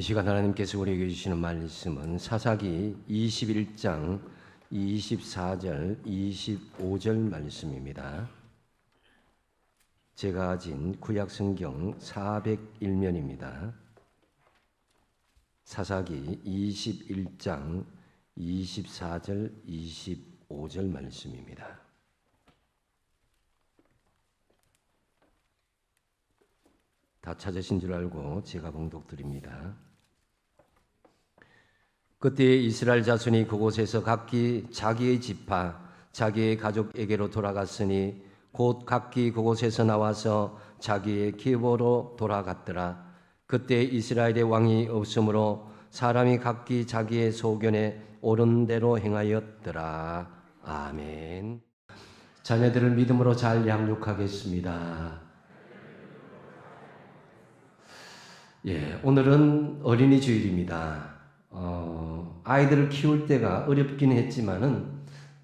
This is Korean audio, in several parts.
이 시간 하나님께서 우리에게 주시는 말씀은 사사기 21장 24절 25절 말씀입니다. 제가 가진 구약성경 401면입니다. 사사기 21장 24절 25절 말씀입니다. 다 찾으신 줄 알고 제가 봉독드립니다. 그때 이스라엘 자손이 그곳에서 각기 자기의 지파, 자기의 가족에게로 돌아갔으니 곧 각기 그곳에서 나와서 자기의 기브로 돌아갔더라. 그때 이스라엘의 왕이 없으므로 사람이 각기 자기의 소견에 옳은 대로 행하였더라. 아멘. 자녀들을 믿음으로 잘 양육하겠습니다. 오늘은 어린이 주일입니다. 아이들을 키울 때가 어렵긴 했지만은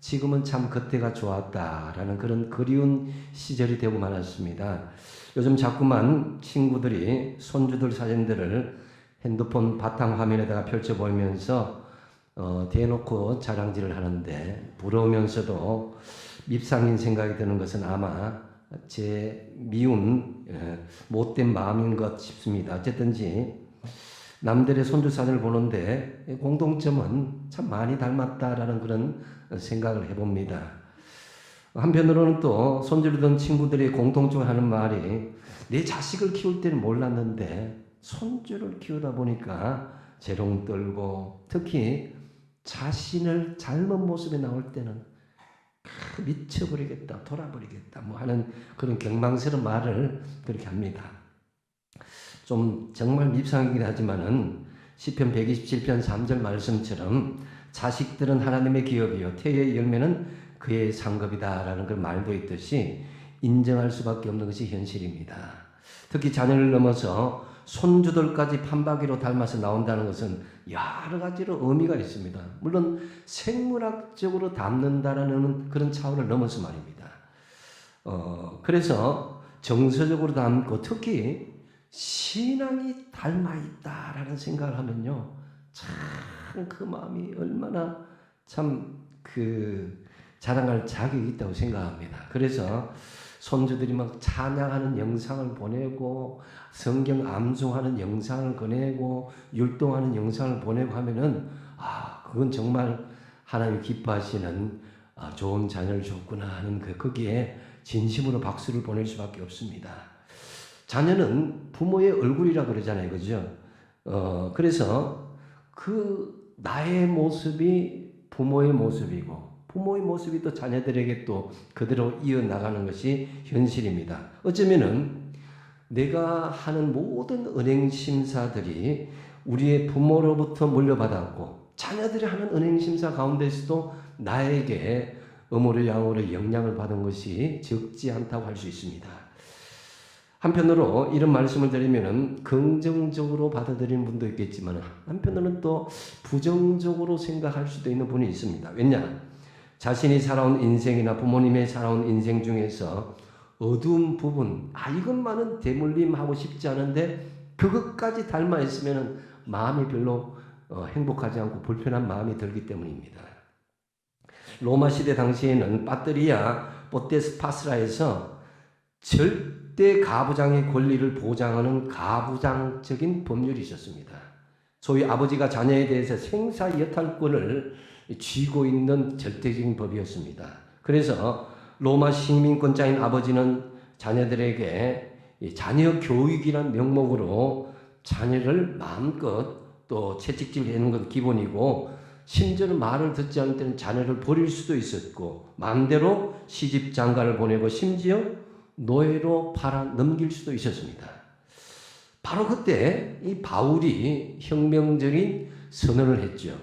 지금은 참 그때가 좋았다라는 그런 그리운 시절이 되고 말았습니다. 요즘 자꾸만 친구들이 손주들 사진들을 핸드폰 바탕화면에다가 펼쳐보이면서 대놓고 자랑질을 하는데 부러우면서도 밉상인 생각이 드는 것은 아마 제 미운 못된 마음인 것 싶습니다. 어쨌든지 남들의 손주 사진을 보는데 공통점은 참 많이 닮았다라는 그런 생각을 해봅니다. 한편으로는 또 손주를 둔 친구들이 공통적으로 하는 말이 내 자식을 키울 때는 몰랐는데 손주를 키우다 보니까 재롱 떨고 특히 자신을 젊은 모습에 나올 때는 미쳐버리겠다, 돌아버리겠다 뭐 하는 그런 경망스러운 말을 그렇게 합니다. 좀 정말 밉상이긴 하지만은 시편 127편 3절 말씀처럼 자식들은 하나님의 기업이요 태의 열매는 그의 상급이다라는 그런 말도 있듯이 인정할 수밖에 없는 것이 현실입니다. 특히 자녀를 넘어서 손주들까지 판박이로 닮아서 나온다는 것은 여러 가지로 의미가 있습니다. 물론 생물학적으로 닮는다라는 그런 차원을 넘어서 말입니다. 그래서 정서적으로 닮고 특히 신앙이 닮아있다라는 생각을 하면요, 참 그 마음이 얼마나 참 자랑할 자격이 있다고 생각합니다. 그래서 손주들이 막 찬양하는 영상을 보내고 성경 암송하는 영상을 보내고 율동하는 영상을 보내고 하면은 그건 정말 하나님 기뻐하시는 좋은 자녀를 줬구나 하는 거기에 진심으로 박수를 보낼 수밖에 없습니다. 자녀는 부모의 얼굴이라 그러잖아요, 그죠? 그래서 나의 모습이 부모의 모습이고 부모의 모습이 또 자녀들에게 또 그대로 이어나가는 것이 현실입니다. 어쩌면은 내가 하는 모든 은행 심사들이 우리의 부모로부터 물려받았고 자녀들이 하는 은행 심사 가운데서도 나에게 음으로 양으로 영향을 받은 것이 적지 않다고 할 수 있습니다. 한편으로 이런 말씀을 드리면은 긍정적으로 받아들이는 분도 있겠지만 한편으로는 또 부정적으로 생각할 수도 있는 분이 있습니다. 왜냐? 자신이 살아온 인생이나 부모님의 살아온 인생 중에서 어두운 부분, 이것만은 대물림하고 싶지 않은데 그것까지 닮아 있으면 마음이 별로 행복하지 않고 불편한 마음이 들기 때문입니다. 로마 시대 당시에는 파트리아 포테스파스라에서 절대 가부장의 권리를 보장하는 가부장적인 법률이 있었습니다. 소위 아버지가 자녀에 대해서 생사여탈권을 쥐고 있는 절대적인 법이었습니다. 그래서 로마 시민권자인 아버지는 자녀들에게 자녀 교육이라는 명목으로 자녀를 마음껏 또 채찍질 해는 건 기본이고 심지어는 말을 듣지 않을 때는 자녀를 버릴 수도 있었고 마음대로 시집 장가를 보내고 심지어 노예로 팔아 넘길 수도 있었습니다. 바로 그때 이 바울이 혁명적인 선언을 했죠.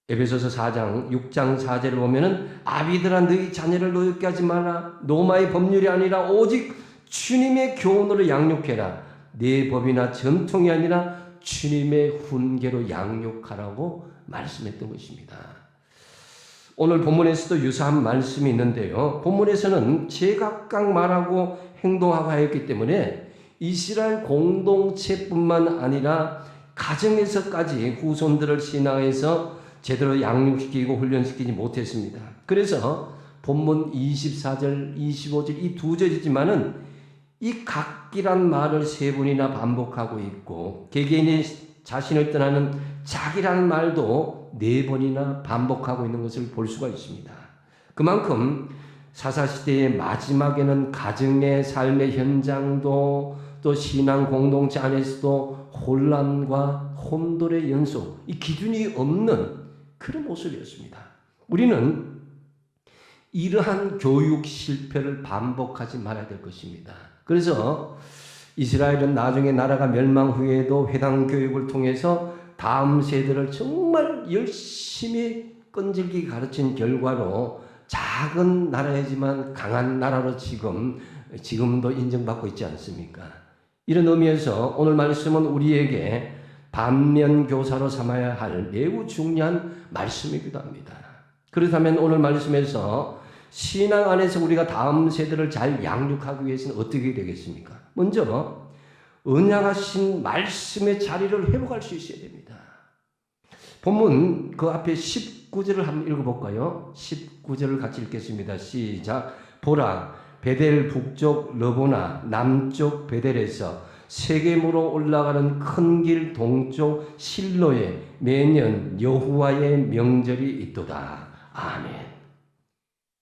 에베소서 4장 6장 4절을 보면은 아비들아 너희 자녀를 노엽게 하지 마라. 로마의 법률이 아니라 오직 주님의 교훈으로 양육해라. 내 법이나 전통이 아니라 주님의 훈계로 양육하라고 말씀했던 것입니다. 오늘 본문에서도 유사한 말씀이 있는데요. 본문에서는 제각각 말하고 행동하고 하였기 때문에 이스라엘 공동체뿐만 아니라 가정에서까지 후손들을 신앙에서 제대로 양육시키고 훈련시키지 못했습니다. 그래서 본문 24절, 25절 이 두 절이지만은 이 각기란 말을 세 번이나 반복하고 있고 개개인이 자신을 떠나는 자기라는 말도 네 번이나 반복하고 있는 것을 볼 수가 있습니다. 그만큼 사사시대의 마지막에는 가정의 삶의 현장도 또 신앙 공동체 안에서도 혼란과 혼돈의 연속, 이 기준이 없는 그런 모습이었습니다. 우리는 이러한 교육 실패를 반복하지 말아야 될 것입니다. 그래서 이스라엘은 나중에 나라가 멸망 후에도 회당 교육을 통해서 다음 세대를 정말 열심히 끈질기게 가르친 결과로 작은 나라이지만 강한 나라로 지금도 인정받고 있지 않습니까? 이런 의미에서 오늘 말씀은 우리에게 반면교사로 삼아야 할 매우 중요한 말씀이기도 합니다. 그렇다면 오늘 말씀에서 신앙 안에서 우리가 다음 세대를 잘 양육하기 위해서는 어떻게 되겠습니까? 먼저 언약하신 말씀의 자리를 회복할 수 있어야 됩니다. 본문 그 앞에 19절을 한번 읽어볼까요? 19절을 같이 읽겠습니다. 시작. 보라, 베델 북쪽 르보나 남쪽 베델에서 세겜으로 올라가는 큰 길 동쪽 실로에 매년 여호와의 명절이 있도다. 아멘.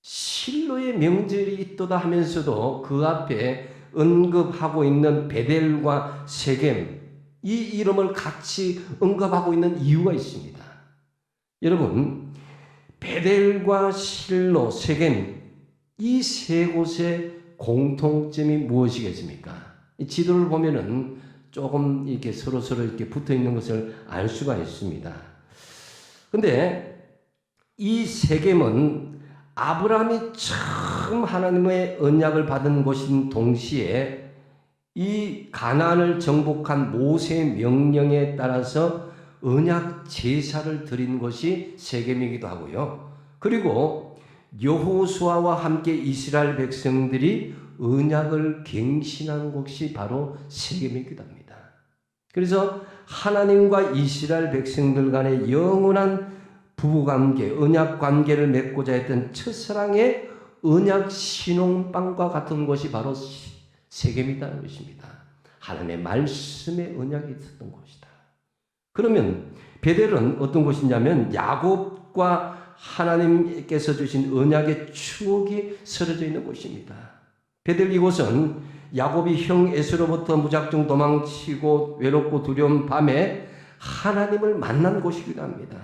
실로의 명절이 있도다 하면서도 그 앞에 언급하고 있는 베델과 세겜, 이 이름을 같이 언급하고 있는 이유가 있습니다. 여러분, 베델과 실로, 세겜, 이 세 곳의 공통점이 무엇이겠습니까? 이 지도를 보면은 조금 이렇게 서로 이렇게 붙어 있는 것을 알 수가 있습니다. 근데 이 세겜은 아브라함이 처음 하나님의 언약을 받은 곳인 동시에 이 가나안을 정복한 모세의 명령에 따라서 언약 제사를 드린 것이 세겜이기도 하고요. 그리고 여호수아와 함께 이스라엘 백성들이 언약을 갱신한 곳이 바로 세겜이기도 합니다. 그래서 하나님과 이스라엘 백성들 간의 영원한 부부관계, 언약관계를 맺고자 했던 첫사랑의 언약 신혼방과 같은 것이 바로 세겜이라는 것입니다. 하나님의 말씀의 언약이 있었던 곳이다. 그러면 베델은 어떤 곳이냐면 야곱과 하나님께서 주신 언약의 추억이 서려져 있는 곳입니다. 베델 이곳은 야곱이 형 에서로부터 무작정 도망치고 외롭고 두려운 밤에 하나님을 만난 곳이기도 합니다.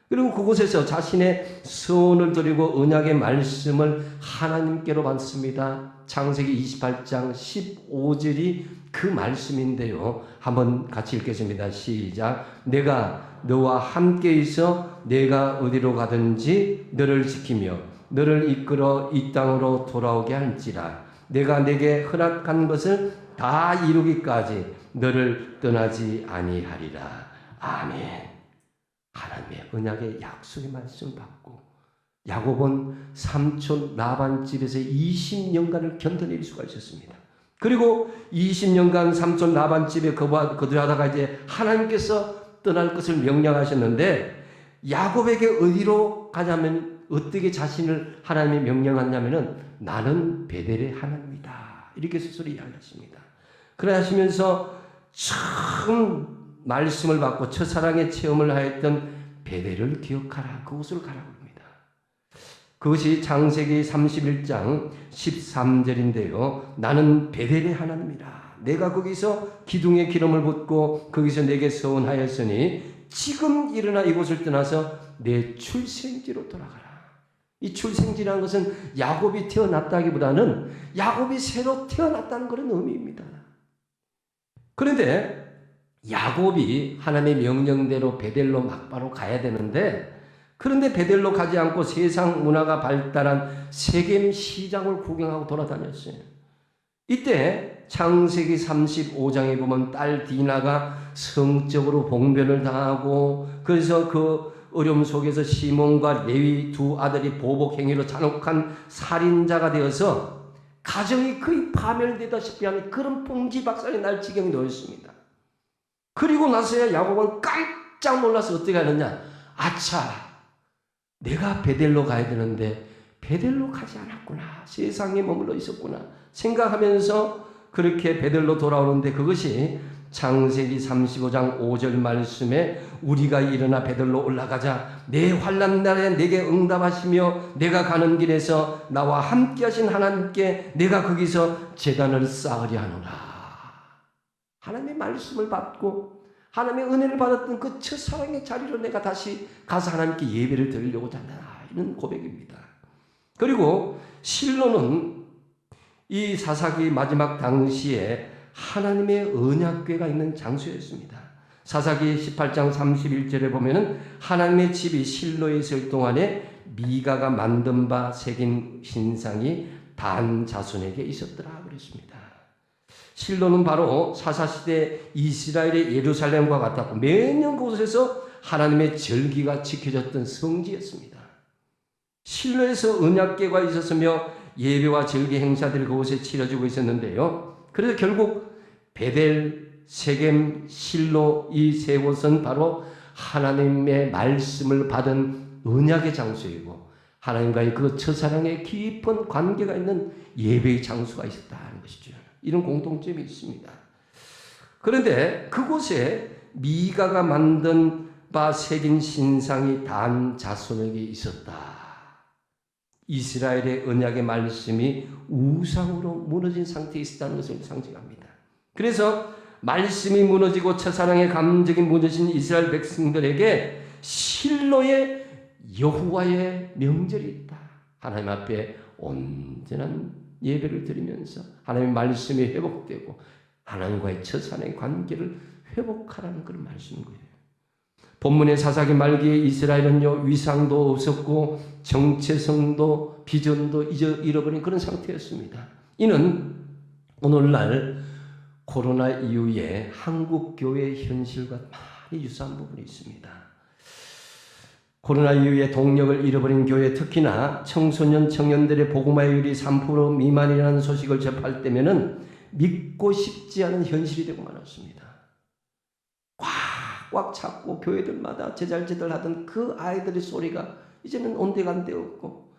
그리고 그곳에서 자신의 소원을 드리고 언약의 말씀을 하나님께로 받습니다. 창세기 28장 15절이 그 말씀인데요. 한번 같이 읽겠습니다. 시작. 내가 너와 함께 있어 내가 어디로 가든지 너를 지키며 너를 이끌어 이 땅으로 돌아오게 할지라. 내가 내게 허락한 것을 다 이루기까지 너를 떠나지 아니하리라. 아멘. 하나님의 언약의 약속의 말씀을 받고 야곱은 삼촌 라반 집에서 20년간을 견뎌낼 수가 있었습니다. 그리고 20년간 삼촌 라반 집에 거주하다가 이제 하나님께서 떠날 것을 명령하셨는데 야곱에게 어디로 가냐면 어떻게 자신을 하나님이 명령하냐면은 나는 베델의 하나님이다. 이렇게 스스로 이야기하십니다. 그래 하시면서 처음 말씀을 받고 첫사랑의 체험을 하였던 베델을 기억하라. 그곳으로 가라고 합니다. 그것이 창세기 31장 13절인데요. 나는 베델의 하나님이라. 내가 거기서 기둥에 기름을 붓고 거기서 내게 서원하였으니 지금 일어나 이곳을 떠나서 내 출생지로 돌아가라. 이 출생지라는 것은 야곱이 태어났다기보다는 야곱이 새로 태어났다는 그런 의미입니다. 그런데 야곱이 하나님의 명령대로 베델로 막바로 가야 되는데 그런데 베델로 가지 않고 세상 문화가 발달한 세겜 시장을 구경하고 돌아다녔어요. 이때 창세기 35장에 보면 딸 디나가 성적으로 봉변을 당하고 그래서 그 어려움 속에서 시몬과 레위 두 아들이 보복행위로 잔혹한 살인자가 되어서 가정이 거의 파멸되다시피 하는 그런 풍지박산이 날 지경이 놓였습니다. 그리고 나서야 야곱은 깜짝 놀라서 어떻게 하느냐. 아차, 내가 베델로 가야 되는데 베델로 가지 않았구나. 세상에 머물러 있었구나 생각하면서 그렇게 베델로 돌아오는데, 그것이 창세기 35장 5절 말씀에 우리가 일어나 베델로 올라가자 내 환난 날에 내게 응답하시며 내가 가는 길에서 나와 함께 하신 하나님께 내가 거기서 제단을 쌓으려 하노라. 하나님의 말씀을 받고 하나님의 은혜를 받았던 그 첫사랑의 자리로 내가 다시 가서 하나님께 예배를 드리려고 한다, 이런 고백입니다. 그리고 실로는 이 사사기 마지막 당시에 하나님의 언약궤가 있는 장소였습니다. 사사기 18장 31절에 보면은 하나님의 집이 실로에 있을 동안에 미가가 만든 바 새긴 신상이 단 자손에게 있었더라 그랬습니다. 실로는 바로 사사시대 이스라엘의 예루살렘과 같았고 매년 그곳에서 하나님의 절기가 지켜졌던 성지였습니다. 실로에서 언약궤가 있었으며 예배와 절기 행사들이 그곳에 치러지고 있었는데요. 그래서 결국 베델, 세겜, 실로 이 세 곳은 바로 하나님의 말씀을 받은 언약의 장소이고 하나님과의 그 첫사랑의 깊은 관계가 있는 예배의 장소가 있었다는 것이죠. 이런 공통점이 있습니다. 그런데 그곳에 미가가 만든 바 새긴 신상이 단 자손에게 있었다. 이스라엘의 언약의 말씀이 우상으로 무너진 상태에 있었다는 것을 상징합니다. 그래서 말씀이 무너지고 첫사랑의 감정이 무너진 이스라엘 백성들에게 실로의 여호와의 명절이 있다. 하나님 앞에 온전한 예배를 드리면서 하나님의 말씀이 회복되고 하나님과의 첫사랑의 관계를 회복하라는 그런 말씀인 거예요. 본문의 사사기 말기에 이스라엘은요, 위상도 없었고 정체성도 비전도 잃어버린 그런 상태였습니다. 이는 오늘날 코로나 이후에 한국 교회의 현실과 많이 유사한 부분이 있습니다. 코로나 이후에 동력을 잃어버린 교회, 특히나 청소년 청년들의 복음화율이 3% 미만이라는 소식을 접할 때면은 믿고 싶지 않은 현실이 되고 말았습니다. 꽉 잡고 교회들마다 제잘제들 하던 그 아이들의 소리가 이제는 온데간데 없고,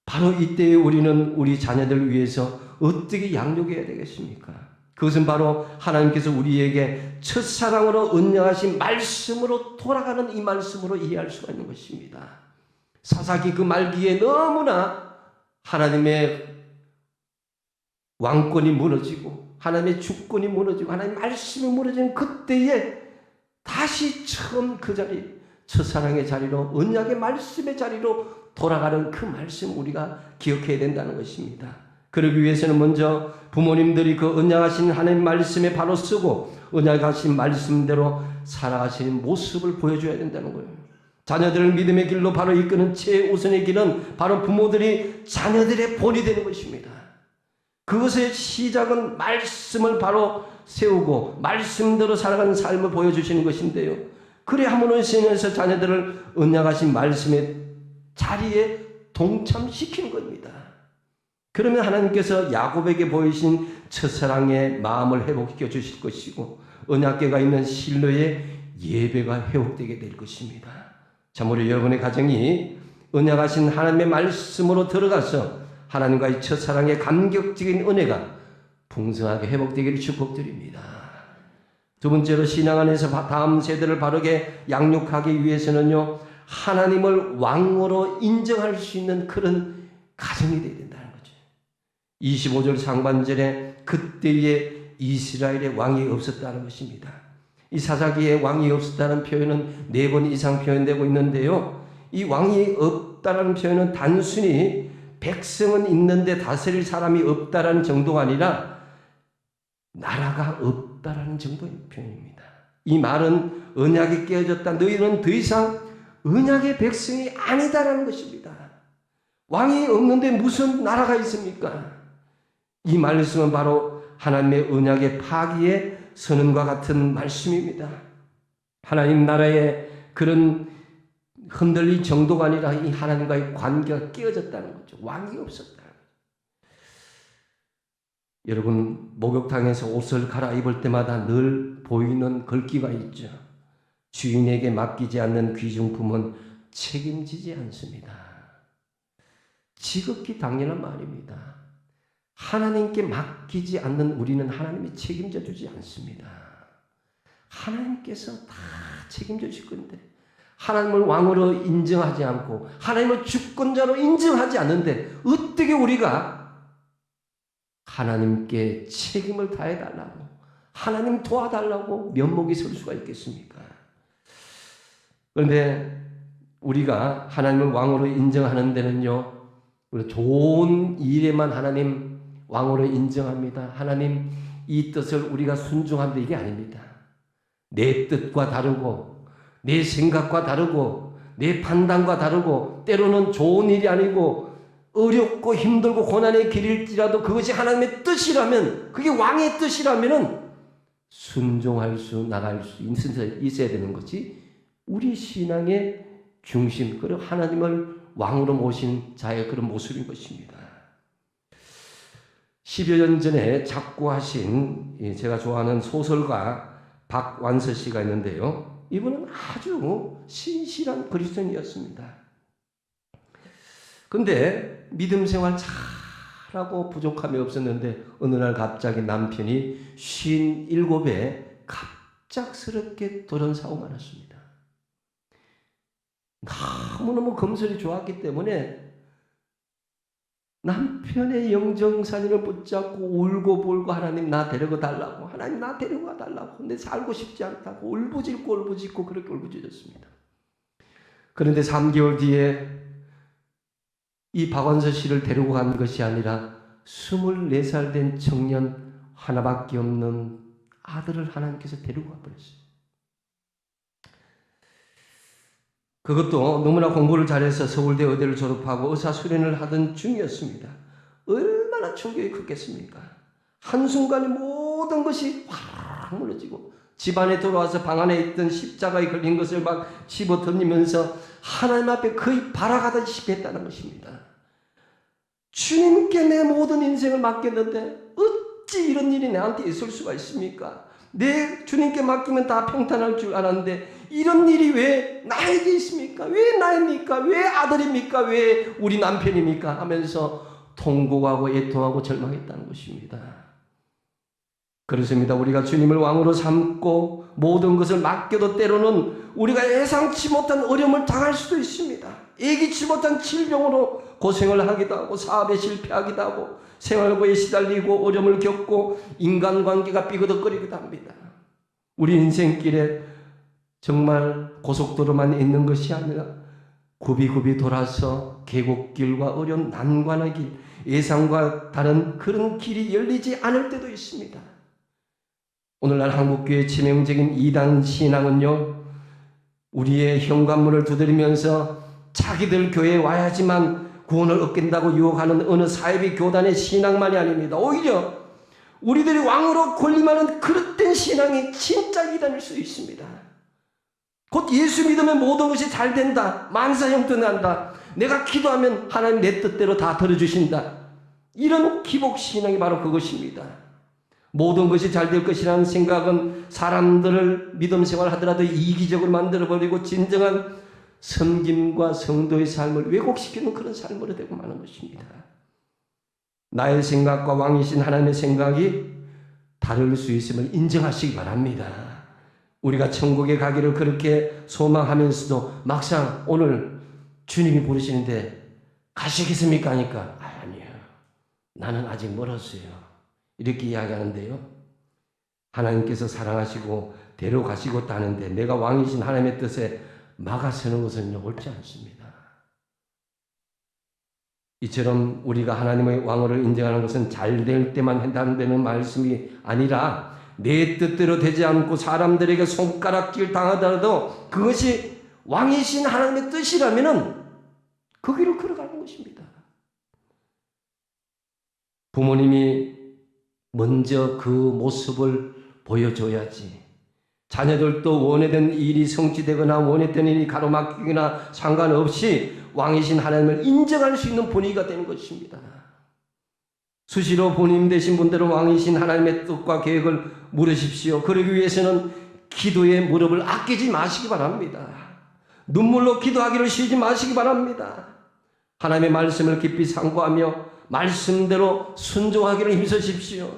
바로 이때에 우리는 우리 자녀들을 위해서 어떻게 양육해야 되겠습니까? 그것은 바로 하나님께서 우리에게 첫사랑으로 언약하신 말씀으로 돌아가는 이 말씀으로 이해할 수가 있는 것입니다. 사사기 그 말기에 너무나 하나님의 왕권이 무너지고 하나님의 주권이 무너지고 하나님의 말씀이 무너지는 그때에 다시 처음 그 자리, 첫사랑의 자리로, 언약의 말씀의 자리로 돌아가는 그 말씀 우리가 기억해야 된다는 것입니다. 그러기 위해서는 먼저 부모님들이 그 언약하신 하나님 말씀에 바로 쓰고 언약하신 말씀대로 살아가시는 모습을 보여줘야 된다는 거예요. 자녀들을 믿음의 길로 바로 이끄는 최우선의 길은 바로 부모들이 자녀들의 본이 되는 것입니다. 그것의 시작은 말씀을 바로 세우고 말씀대로 살아가는 삶을 보여주시는 것인데요. 그래 함으로 인해서 자녀들을 언약하신 말씀의 자리에 동참시키는 겁니다. 그러면 하나님께서 야곱에게 보이신 첫사랑의 마음을 회복시켜 주실 것이고 언약궤가 있는 실로의 예배가 회복되게 될 것입니다. 참으로 여러분의 가정이 언약하신 하나님의 말씀으로 들어가서 하나님과의 첫사랑의 감격적인 은혜가 풍성하게 회복되기를 축복드립니다. 두 번째로 신앙 안에서 다음 세대를 바르게 양육하기 위해서는요, 하나님을 왕으로 인정할 수 있는 그런 가정이 되어야 된다는 거죠. 25절 상반절에 그때에 이스라엘의 왕이 없었다는 것입니다. 이 사사기에 왕이 없었다는 표현은 4번 이상 표현되고 있는데요. 이 왕이 없다라는 표현은 단순히 백성은 있는데 다스릴 사람이 없다라는 정도가 아니라 나라가 없다라는 정도의 표현입니다. 이 말은 언약이 깨어졌다. 너희는 더 이상 언약의 백성이 아니다라는 것입니다. 왕이 없는데 무슨 나라가 있습니까? 이 말씀은 바로 하나님의 언약의 파기의 선언과 같은 말씀입니다. 하나님 나라의 그런 흔들릴 정도가 아니라 이 하나님과의 관계가 깨어졌다는 거죠. 왕이 없었다. 여러분, 목욕탕에서 옷을 갈아입을 때마다 늘 보이는 글귀가 있죠. 주인에게 맡기지 않는 귀중품은 책임지지 않습니다. 지극히 당연한 말입니다. 하나님께 맡기지 않는 우리는 하나님이 책임져 주지 않습니다. 하나님께서 다 책임져 줄 건데, 하나님을 왕으로 인정하지 않고 하나님을 주권자로 인정하지 않는데 어떻게 우리가 하나님께 책임을 다해달라고, 하나님 도와달라고 면목이 설 수가 있겠습니까? 그런데 우리가 하나님을 왕으로 인정하는 데는요, 우리 좋은 일에만 하나님 왕으로 인정합니다. 하나님 이 뜻을 우리가 순종한다, 이게 아닙니다. 내 뜻과 다르고 내 생각과 다르고 내 판단과 다르고 때로는 좋은 일이 아니고 어렵고 힘들고 고난의 길일지라도 그것이 하나님의 뜻이라면, 그게 왕의 뜻이라면 순종할 수, 나갈 수 있어야 되는 것이 우리 신앙의 중심, 그리고 하나님을 왕으로 모신 자의 그런 모습인 것입니다. 10여 년 전에 작고하신 제가 좋아하는 소설가 박완서 씨가 있는데요. 이분은 아주 신실한 그리스도인이었습니다. 근데 믿음 생활 잘하고 부족함이 없었는데 어느 날 갑자기 남편이 57에 갑작스럽게 돌연사고 많았습니다. 너무너무 검술이 좋았기 때문에 남편의 영정사진을 붙잡고 울고불고 하나님 나 데리고 달라고, 하나님 나 데리고 달라고, 근데 살고 싶지 않다고 울부짖고 그렇게 울부짖었습니다. 그런데 3개월 뒤에 이 박완서 씨를 데리고 간 것이 아니라 24살 된 청년, 하나밖에 없는 아들을 하나님께서 데리고 가버렸어요. 그것도 너무나 공부를 잘해서 서울대 의대를 졸업하고 의사수련을 하던 중이었습니다. 얼마나 충격이 컸겠습니까? 한순간에 모든 것이 확 무너지고 집안에 돌아와서 방 안에 있던 십자가에 걸린 것을 막 집어 던지면서 하나님 앞에 거의 발아가다시피 했다는 것입니다. 주님께 내 모든 인생을 맡겼는데 어찌 이런 일이 나한테 있을 수가 있습니까? 내 주님께 맡기면 다 평탄할 줄 알았는데 이런 일이 왜 나에게 있습니까? 왜 나입니까? 왜 아들입니까? 왜 우리 남편입니까? 하면서 통곡하고 애통하고 절망했다는 것입니다. 그렇습니다. 우리가 주님을 왕으로 삼고 모든 것을 맡겨도 때로는 우리가 예상치 못한 어려움을 당할 수도 있습니다. 예기치 못한 질병으로 고생을 하기도 하고 사업에 실패하기도 하고 생활고에 시달리고 어려움을 겪고 인간관계가 삐그덕거리기도 합니다. 우리 인생길에 정말 고속도로만 있는 것이 아니라 굽이굽이 돌아서 계곡길과 어려운 난관의 길, 예상과 다른 그런 길이 열리지 않을 때도 있습니다. 오늘날 한국교회의 치명적인 이단 신앙은요, 우리의 현관문을 두드리면서 자기들 교회에 와야지만 구원을 얻긴다고 유혹하는 어느 사이비 교단의 신앙만이 아닙니다. 오히려 우리들이 왕으로 군림하는 그릇된 신앙이 진짜 이단일 수 있습니다. 곧 예수 믿으면 모든 것이 잘 된다, 만사형통 난다, 내가 기도하면 하나님 내 뜻대로 다 들어주신다, 이런 기복신앙이 바로 그것입니다. 모든 것이 잘 될 것이라는 생각은 사람들을 믿음 생활하더라도 이기적으로 만들어버리고 진정한 섬김과 성도의 삶을 왜곡시키는 그런 삶으로 되고 마는 것입니다. 나의 생각과 왕이신 하나님의 생각이 다를 수 있음을 인정하시기 바랍니다. 우리가 천국에 가기를 그렇게 소망하면서도 막상 오늘 주님이 부르시는데 가시겠습니까? 하니까 아니요, 나는 아직 멀었어요, 이렇게 이야기하는데요, 하나님께서 사랑하시고 데려가시고 하는데 내가 왕이신 하나님의 뜻에 막아서는 것은 옳지 않습니다. 이처럼 우리가 하나님의 왕으로 인정하는 것은 잘 될 때만 해당되는 말씀이 아니라 내 뜻대로 되지 않고 사람들에게 손가락질 당하더라도 그것이 왕이신 하나님의 뜻이라면 그 길을 걸어가는 것입니다. 부모님이 먼저 그 모습을 보여줘야지, 자녀들도 원했던 일이 성취되거나 원했던 일이 가로막히거나 상관없이 왕이신 하나님을 인정할 수 있는 분위기가 되는 것입니다. 수시로 본인 되신 분대로 왕이신 하나님의 뜻과 계획을 물으십시오. 그러기 위해서는 기도의 무릎을 아끼지 마시기 바랍니다. 눈물로 기도하기를 쉬지 마시기 바랍니다. 하나님의 말씀을 깊이 상고하며 말씀대로 순종하기를 힘쓰십시오.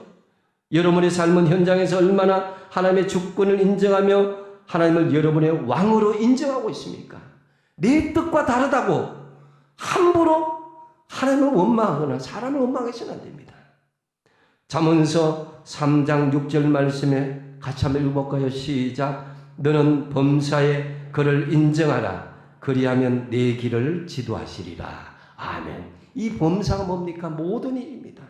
여러분의 삶은 현장에서 얼마나 하나님의 주권을 인정하며 하나님을 여러분의 왕으로 인정하고 있습니까? 내 뜻과 다르다고 함부로 하나님을 원망하거나 사람을 원망해서는 안 됩니다. 잠언서 3장 6절 말씀에 같이 한번 읽어볼까요? 시작. 너는 범사에 그를 인정하라. 그리하면 내 길을 지도하시리라. 아멘. 이 범사가 뭡니까? 모든 일입니다.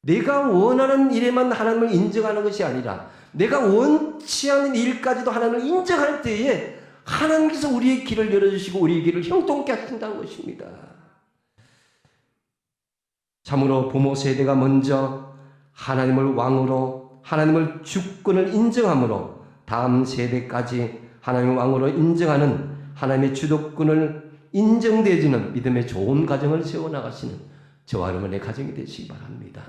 내가 원하는 일에만 하나님을 인정하는 것이 아니라 내가 원치 않는 일까지도 하나님을 인정할 때에 하나님께서 우리의 길을 열어주시고 우리의 길을 형통케 하신다는 것입니다. 참으로 부모 세대가 먼저 하나님을 왕으로 하나님을 주권을 인정함으로 다음 세대까지 하나님을 왕으로 인정하는 하나님의 주도권을 인정되어지는 믿음의 좋은 가정을 세워나가시는 저와 여러분의 가정이 되시기 바랍니다.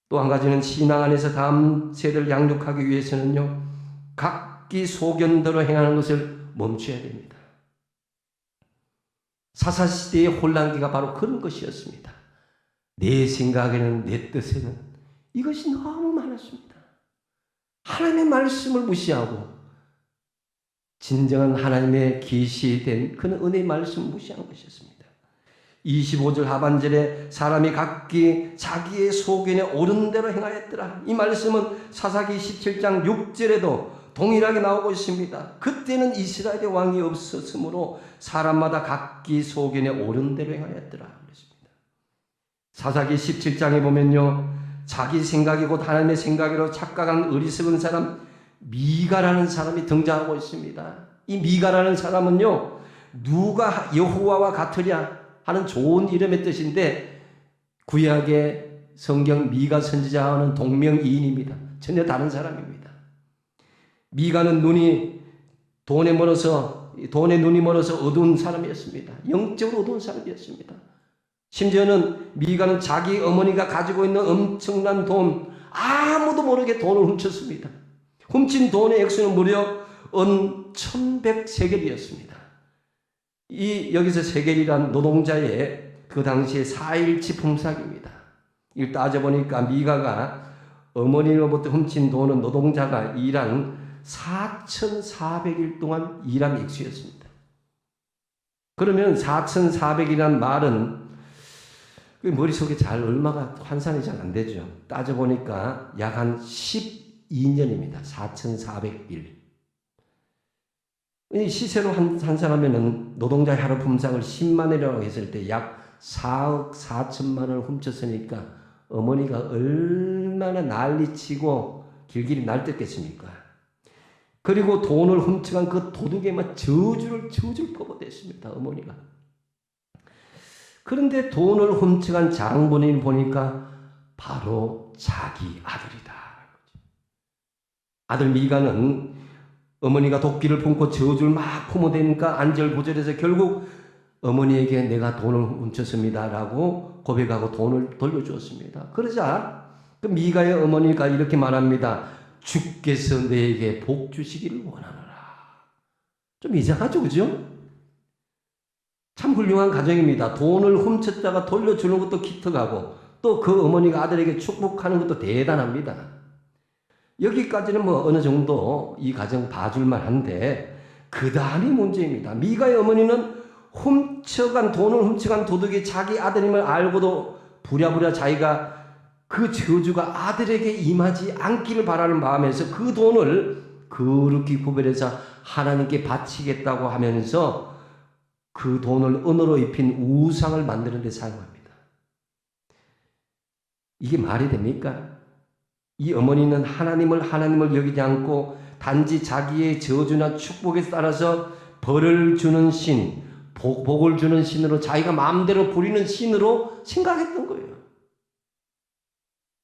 또 한 가지는 신앙 안에서 다음 세대를 양육하기 위해서는요, 각기 소견대로 행하는 것을 멈춰야 됩니다. 사사시대의 혼란기가 바로 그런 것이었습니다. 내 생각에는 내 뜻에는 이것이 너무 많았습니다. 하나님의 말씀을 무시하고 진정한 하나님의 계시된 그런 은혜의 말씀을 무시한 것이었습니다. 25절 하반절에 사람이 각기 자기의 소견에 옳은 대로 행하였더라. 이 말씀은 사사기 17장 6절에도 동일하게 나오고 있습니다. 그때는 이스라엘의 왕이 없었으므로 사람마다 각기 소견에 옳은 대로 행하였더라. 그랬습니다. 사사기 17장에 보면요, 자기 생각이 곧 하나님의 생각으로 착각한 어리석은 사람 미가라는 사람이 등장하고 있습니다. 이 미가라는 사람은요, 누가 여호와와 같으랴 하는 좋은 이름의 뜻인데 구약의 성경 미가 선지자와는 동명이인입니다. 전혀 다른 사람입니다. 미가는 돈에 눈이 멀어서 어두운 사람이었습니다. 영적으로 어두운 사람이었습니다. 심지어는 미가는 자기 어머니가 가지고 있는 엄청난 돈, 아무도 모르게 돈을 훔쳤습니다. 훔친 돈의 액수는 무려 은 1100세겔이었습니다. 여기서 세겔이란 노동자의 그 당시의 4일치 품삯입니다. 이걸 따져보니까 미가가 어머니로부터 훔친 돈은 노동자가 일한 4,400일 동안 일한 액수였습니다. 그러면 4,400이라는 말은 머릿속에 얼마가 환산이 잘 안 되죠. 따져보니까 약 한 12년입니다. 4,400일. 이 시세로 환산하면은 노동자의 하루 품삯을 10만 원이라고 했을 때 약 4억 4천만 원을 훔쳤으니까 어머니가 얼마나 난리치고 길길이 날뛰겠습니까? 그리고 돈을 훔쳐간 그 도둑에만 저주를 퍼붓댔습니다. 어머니가. 그런데 돈을 훔쳐간 장본인 보니까 바로 자기 아들이다. 아들 미가는 어머니가 도끼를 품고 저주를 막 품어대니까 안절부절해서 결국 어머니에게 내가 돈을 훔쳤습니다라고 고백하고 돈을 돌려주었습니다. 그러자 그 미가의 어머니가 이렇게 말합니다. 주께서 내게 복 주시기를 원하노라. 좀 이상하죠, 그죠? 참 훌륭한 가정입니다. 돈을 훔쳤다가 돌려주는 것도 기특하고 또 그 어머니가 아들에게 축복하는 것도 대단합니다. 여기까지는 어느 정도 이 가정 봐줄만 한데 그 다음이 문제입니다. 미가의 어머니는 돈을 훔쳐간 도둑이 자기 아들임을 알고도 부랴부랴 자기가 그 저주가 아들에게 임하지 않기를 바라는 마음에서 그 돈을 그렇게 구별해서 하나님께 바치겠다고 하면서 그 돈을 은으로 입힌 우상을 만드는 데 사용합니다. 이게 말이 됩니까? 이 어머니는 하나님을 여기지 않고 단지 자기의 저주나 축복에 따라서 벌을 주는 신, 복을 주는 신으로 자기가 마음대로 부리는 신으로 생각했던 거예요.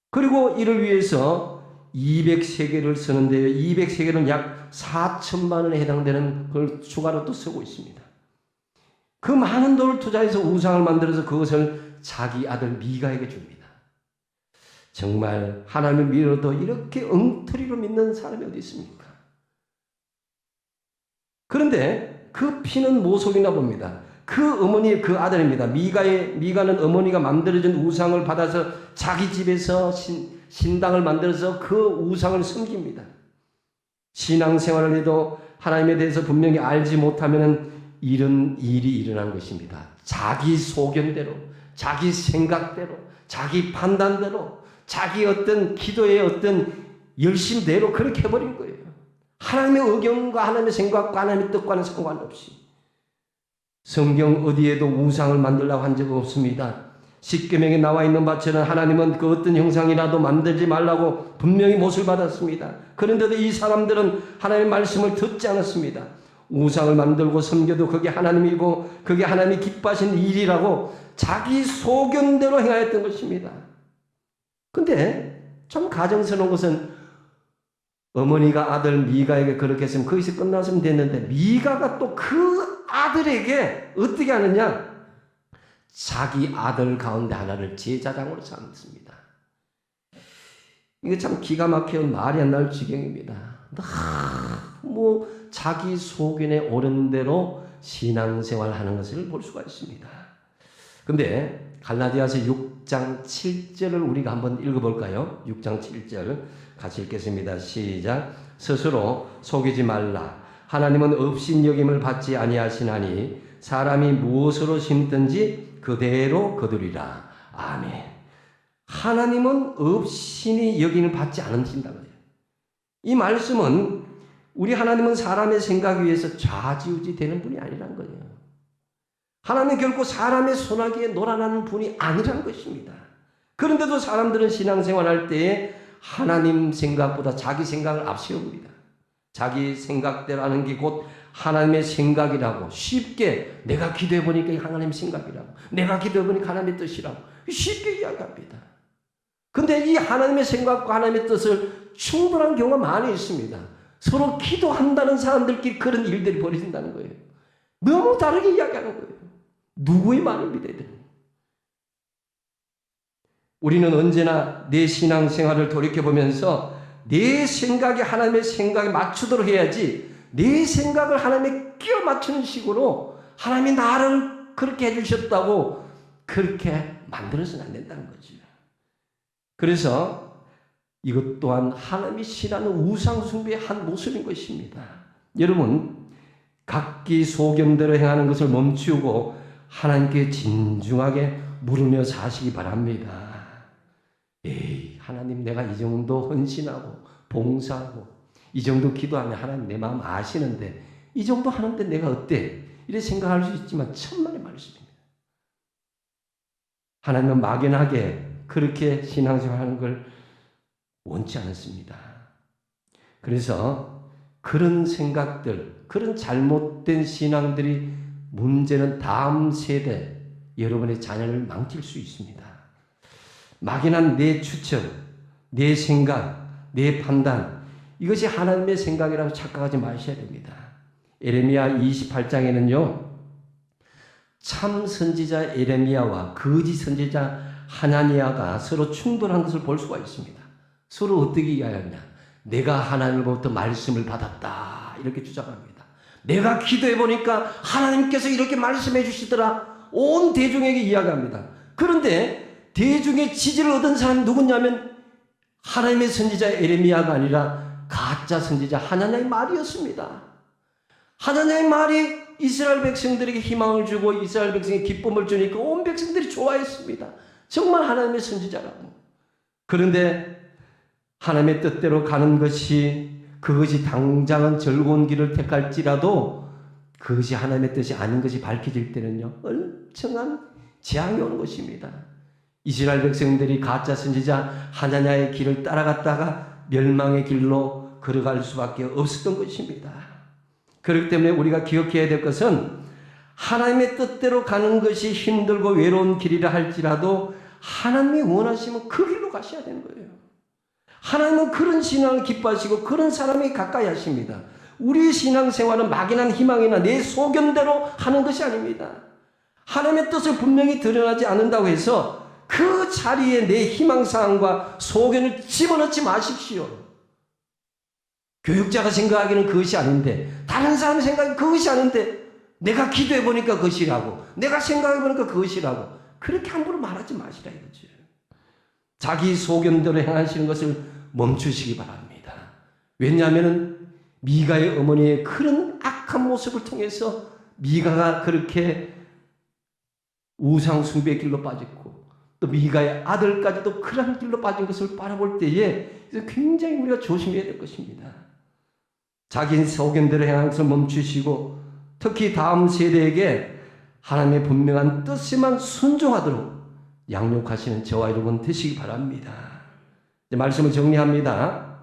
그리고 이를 위해서 200세겔을 쓰는데요. 200세겔은 약 4천만 원에 해당되는 걸 추가로 또 쓰고 있습니다. 그 많은 돈을 투자해서 우상을 만들어서 그것을 자기 아들 미가에게 줍니다. 정말 하나님을 믿어도 이렇게 엉터리로 믿는 사람이 어디 있습니까? 그런데 그 피는 모속이나 봅니다. 그 어머니의 그 아들입니다. 미가는 어머니가 만들어준 우상을 받아서 자기 집에서 신당을 만들어서 그 우상을 섬깁니다. 신앙생활을 해도 하나님에 대해서 분명히 알지 못하면 이런 일이 일어난 것입니다. 자기 소견대로, 자기 생각대로, 자기 판단대로, 자기 어떤 기도의 어떤 열심대로 그렇게 해버린 거예요. 하나님의 의견과 하나님의 생각과 하나님의 뜻과는 상관없이. 성경 어디에도 우상을 만들라고 한 적 없습니다. 십계명에 나와 있는 바처럼 하나님은 그 어떤 형상이라도 만들지 말라고 분명히 못을 받았습니다. 그런데도 이 사람들은 하나님의 말씀을 듣지 않았습니다. 우상을 만들고 섬겨도 그게 하나님이고 그게 하나님이 기뻐하신 일이라고 자기 소견대로 행하였던 것입니다. 근데 참 가정스러운 것은 어머니가 아들 미가에게 그렇게 했으면 거기서 끝났으면 됐는데 미가가 또 그 아들에게 어떻게 하느냐? 자기 아들 가운데 하나를 제사장으로 삼습니다. 이게 참 기가 막혀 말이 안 나올 지경입니다. 뭐 자기 소견에 오른 대로 신앙생활하는 것을 볼 수가 있습니다. 근데 갈라디아서 6장 7절을 우리가 한번 읽어볼까요? 6장 7절 같이 읽겠습니다. 시작. 스스로 속이지 말라. 하나님은 업신여김을 받지 아니하시나니 사람이 무엇으로 심든지 그대로 거두리라. 아멘. 하나님은 업신이 여김을 받지 않으신다고요. 이 말씀은 우리 하나님은 사람의 생각 위에서 좌지우지 되는 분이 아니란 거예요. 하나님은 결코 사람의 손아귀에 놀아나는 분이 아니란 것입니다. 그런데도 사람들은 신앙생활할 때에 하나님 생각보다 자기 생각을 앞세웁니다. 자기 생각대로 하는 게 곧 하나님의 생각이라고 쉽게 내가 기도해 보니까 하나님의 생각이라고 내가 기도해 보니까 하나님의 뜻이라고 쉽게 이야기합니다. 근데 이 하나님의 생각과 하나님의 뜻을 충돌한 경우가 많이 있습니다. 서로 기도한다는 사람들끼리 그런 일들이 벌어진다는 거예요. 너무 다르게 이야기하는 거예요. 누구의 말을 믿어야 되는 거예요? 우리는 언제나 내 신앙생활을 돌이켜보면서 내 생각이 하나님의 생각에 맞추도록 해야지 내 생각을 하나님에 끼워 맞추는 식으로 하나님이 나를 그렇게 해주셨다고 그렇게 만들어서는 안 된다는 거죠. 그래서 이것 또한 하나님이 싫어하는 우상숭배의 한 모습인 것입니다. 여러분, 각기 소견대로 행하는 것을 멈추고 하나님께 진중하게 물으며 사시기 바랍니다. 에이, 하나님 내가 이 정도 헌신하고 봉사하고 이 정도 기도하면 하나님 내 마음 아시는데 이 정도 하는데 내가 어때? 이렇게 생각할 수 있지만 천만의 말씀입니다. 하나님은 막연하게 그렇게 신앙생활하는 걸 원치 않습니다. 그래서 그런 생각들, 그런 잘못된 신앙들이 문제는 다음 세대 여러분의 자녀를 망칠 수 있습니다. 막연한 내 추측, 내 생각, 내 판단 이것이 하나님의 생각이라고 착각하지 마셔야 됩니다. 에레미야 28장에는요. 참 선지자 에레미야와 거짓 선지자 하나니야가 서로 충돌한 것을 볼 수가 있습니다. 서로 어떻게 이야기하냐. 내가 하나님으로부터 말씀을 받았다. 이렇게 주장합니다. 내가 기도해 보니까 하나님께서 이렇게 말씀해 주시더라. 온 대중에게 이야기합니다. 그런데 대중의 지지를 얻은 사람이 누구냐면 하나님의 선지자 에레미야가 아니라 가짜 선지자 하나냐의 말이었습니다. 하나냐의 말이 이스라엘 백성들에게 희망을 주고 이스라엘 백성에게 기쁨을 주니까 온 백성들이 좋아했습니다. 정말 하나님의 선지자라고. 그런데 하나님의 뜻대로 가는 것이 그것이 당장은 즐거운 길을 택할지라도 그것이 하나님의 뜻이 아닌 것이 밝혀질 때는요. 엄청난 재앙이 오는 것입니다. 이스라엘 백성들이 가짜 선지자 하나냐의 길을 따라갔다가 멸망의 길로 걸어갈 수밖에 없었던 것입니다. 그렇기 때문에 우리가 기억해야 될 것은 하나님의 뜻대로 가는 것이 힘들고 외로운 길이라 할지라도 하나님이 원하시면 그 길로 가셔야 되는 거예요. 하나님은 그런 신앙을 기뻐하시고 그런 사람이 가까이 하십니다. 우리의 신앙생활은 막연한 희망이나 내 소견대로 하는 것이 아닙니다. 하나님의 뜻을 분명히 드러나지 않는다고 해서 그 자리에 내 희망사항과 소견을 집어넣지 마십시오. 교육자가 생각하기는 그것이 아닌데, 다른 사람이 생각하기는 그것이 아닌데, 내가 기도해 보니까 그것이라고, 내가 생각해 보니까 그것이라고, 그렇게 함부로 말하지 마시라 이거지. 자기 소견대로 행하시는 것을 멈추시기 바랍니다. 왜냐하면 미가의 어머니의 그런 악한 모습을 통해서 미가가 그렇게 우상 숭배의 길로 빠졌고, 또 미가의 아들까지도 그런 길로 빠진 것을 바라볼 때에 굉장히 우리가 조심해야 될 것입니다. 자기 소견대로 행하는 것을 멈추시고, 특히 다음 세대에게 하나님의 분명한 뜻에만 순종하도록 양육하시는 저와 여러분 되시기 바랍니다. 이제 말씀을 정리합니다.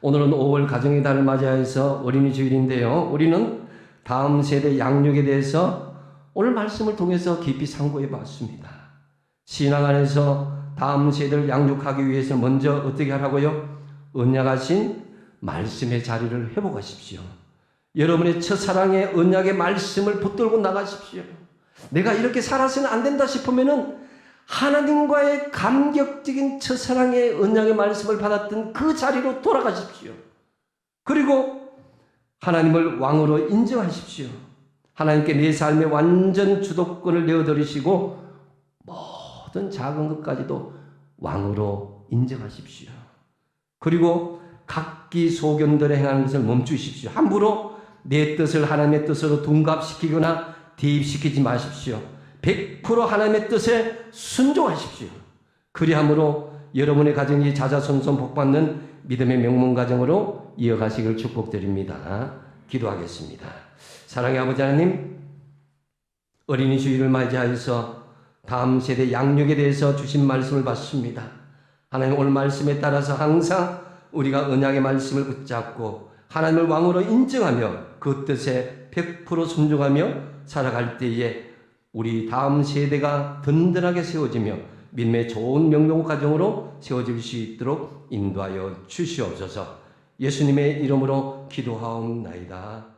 오늘은 5월 가정의 달을 맞이해서 어린이 주일인데요. 우리는 다음 세대 양육에 대해서 오늘 말씀을 통해서 깊이 상고해 봤습니다. 신앙 안에서 다음 세대를 양육하기 위해서 먼저 어떻게 하라고요? 언약하신 말씀의 자리를 회복하십시오. 여러분의 첫사랑의 언약의 말씀을 붙들고 나가십시오. 내가 이렇게 살아서는 안 된다 싶으면은 하나님과의 감격적인 첫사랑의 언약의 말씀을 받았던 그 자리로 돌아가십시오. 그리고 하나님을 왕으로 인정하십시오. 하나님께 내 삶의 완전 주도권을 내어드리시고 모든 작은 것까지도 왕으로 인정하십시오. 그리고 각기 소견대로 행하는 것을 멈추십시오. 함부로 내 뜻을 하나님의 뜻으로 둔갑시키거나 대입시키지 마십시오. 100% 하나님의 뜻에 순종하십시오. 그리함으로 여러분의 가정이 자자손손 복받는 믿음의 명문 가정으로 이어가시길 축복드립니다. 기도하겠습니다. 사랑의 아버지 하나님, 어린이 주일을 맞이하여서 다음 세대 양육에 대해서 주신 말씀을 받습니다. 하나님, 오늘 말씀에 따라서 항상 우리가 언약의 말씀을 붙잡고 하나님을 왕으로 인정하며 그 뜻에 100% 순종하며 살아갈 때에 우리 다음 세대가 든든하게 세워지며 믿음의 좋은 명령 가정으로 세워질 수 있도록 인도하여 주시옵소서. 예수님의 이름으로 기도하옵나이다.